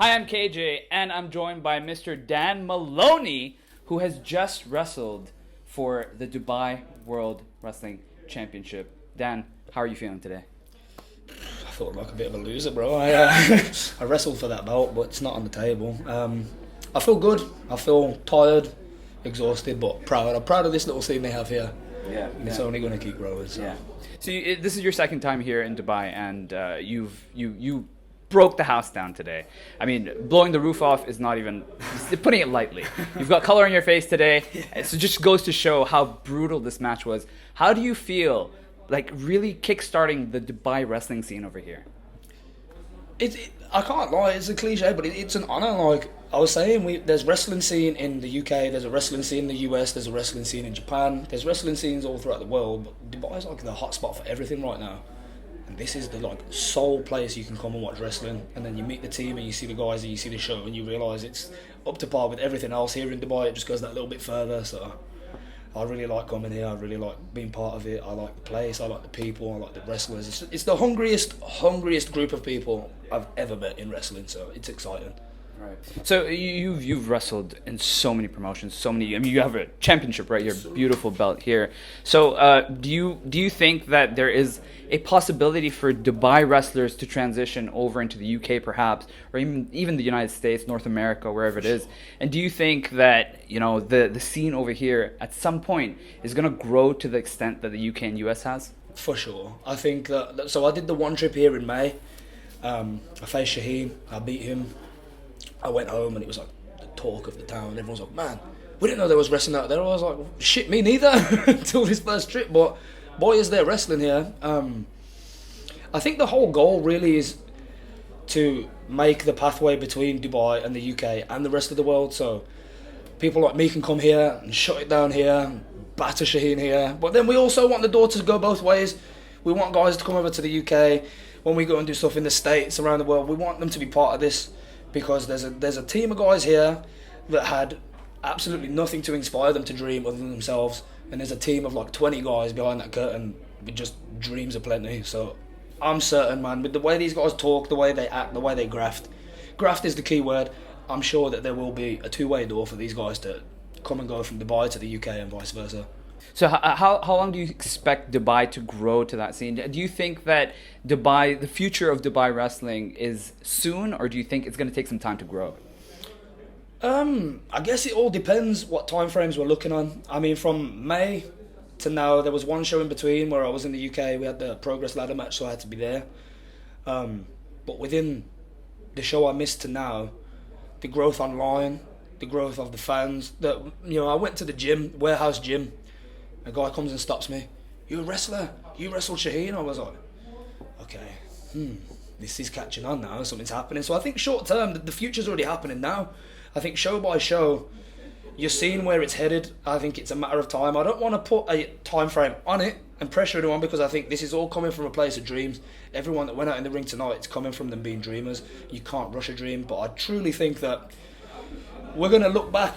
I am KJ, and I'm joined by Mr. Dan Moloney, who has just wrestled for the Dubai World Wrestling Championship. Dan, how are you feeling today? I felt like a bit of a loser, bro. I wrestled for that belt, but it's not on the table. I feel good. I feel tired, exhausted, but proud. I'm proud of this little scene they have here. Yeah, It's only going to keep growing. So. Yeah. So this is your second time here in Dubai, and you broke the house down today. I mean, blowing the roof off is not even putting it lightly. You've got color on your face today, so it just goes to show how brutal this match was. How do you feel, like, really kickstarting the Dubai wrestling scene over here? I can't lie, it's a cliche, but it's an honour. Like I was saying, there's wrestling scene in the UK, there's a wrestling scene in the US, there's a wrestling scene in Japan, there's wrestling scenes all throughout the world, but Dubai is like the hotspot for everything right now. And this is the sole place you can come and watch wrestling, and then you meet the team and you see the guys and you see the show and you realise it's up to par with everything else here in Dubai. It just goes that little bit further. So I really like coming here. I really like being part of it. I like the place. I like the people. I like the wrestlers. It's the hungriest group of people I've ever met in wrestling. So it's exciting. Right. So you've wrestled in so many promotions, so many. I mean, you have a championship, right? Your beautiful belt here. So do you think that there is a possibility for Dubai wrestlers to transition over into the UK, perhaps, or even the United States, North America, wherever it is? And do you think that the scene over here at some point is going to grow to the extent that the UK and US has? For sure. I think that. So I did the one trip here in May. I faced Shaheen. I beat him. I went home and it was like the talk of the town. Everyone was like, man, we didn't know there was wrestling out there. I was like, shit, me neither, until this first trip. But boy, is there wrestling here. I think the whole goal really is to make the pathway between Dubai and the UK and the rest of the world. So people like me can come here and shut it down here, batter Shaheen here. But then we also want the door to go both ways. We want guys to come over to the UK. When we go and do stuff in the States, around the world, we want them to be part of this. Because there's a team of guys here that had absolutely nothing to inspire them to dream other than themselves, and there's a team of like 20 guys behind that curtain with just dreams aplenty. So I'm certain, man, with the way these guys talk, the way they act, the way they graft is the key word. I'm sure that there will be a two-way door for these guys to come and go from Dubai to the UK and vice versa. So how long do you expect Dubai to grow to that scene? Do you think that the future of Dubai wrestling is soon, or do you think it's going to take some time to grow? I guess it all depends what time frames we're looking on. I mean, from May to now, there was one show in between where I was in the UK. We had the Progress Ladder match, so I had to be there. But within the show I missed to now, the growth online, the growth of the fans. I went to the gym, warehouse gym. A guy comes and stops me. "You a wrestler? You wrestled Shaheen?" I was like, okay, this is catching on now. Something's happening. So I think short term, the future's already happening now. I think show by show, you're seeing where it's headed. I think it's a matter of time. I don't want to put a time frame on it and pressure anyone, because I think this is all coming from a place of dreams. Everyone that went out in the ring tonight, it's coming from them being dreamers. You can't rush a dream, but I truly think that we're going to look back.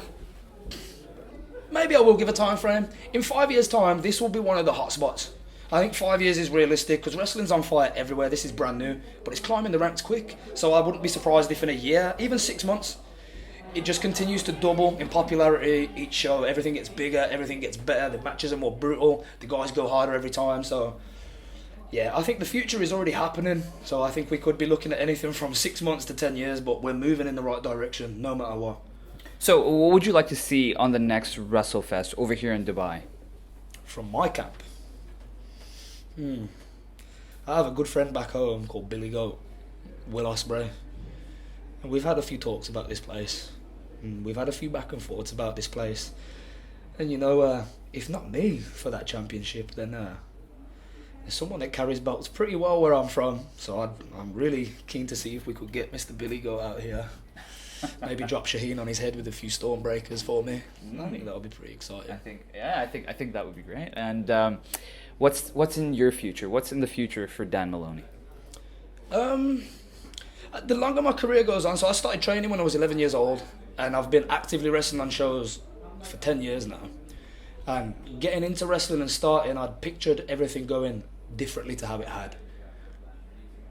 Maybe I will give a time frame. In 5 years' time, this will be one of the hot spots. I think 5 years is realistic, because wrestling's on fire everywhere. This is brand new, but it's climbing the ranks quick. So I wouldn't be surprised if in a year, even 6 months, it just continues to double in popularity each show. Everything gets bigger, everything gets better. The matches are more brutal. The guys go harder every time. So yeah, I think the future is already happening. So I think we could be looking at anything from 6 months to 10 years, but we're moving in the right direction, no matter what. So what would you like to see on the next WrestleFest over here in Dubai? From my camp? I have a good friend back home called Billy Goat, Will Ospreay. And we've had a few talks about this place. We've had a few back and forths about this place. And if not me for that championship, then there's someone that carries belts pretty well where I'm from. So I'm really keen to see if we could get Mr. Billy Goat out here. Maybe drop Shaheen on his head with a few Stormbreakers for me. I think that would be pretty exciting. I think that would be great. And what's in your future? What's in the future for Dan Moloney? The longer my career goes on, so I started training when I was 11 years old, and I've been actively wrestling on shows for 10 years now. And getting into wrestling and starting, I'd pictured everything going differently to how it had.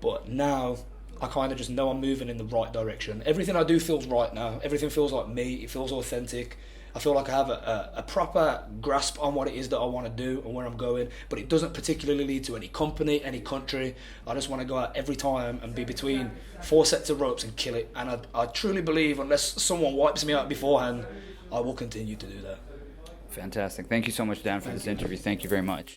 But now I kind of just know I'm moving in the right direction. Everything I do feels right now. Everything feels like me. It feels authentic. I feel like I have a proper grasp on what it is that I want to do and where I'm going, but it doesn't particularly lead to any company, any country. I just want to go out every time and be between 4 sets of ropes and kill it. And I truly believe unless someone wipes me out beforehand, I will continue to do that. Fantastic. Thank you so much, Dan, for this interview. Thank you very much.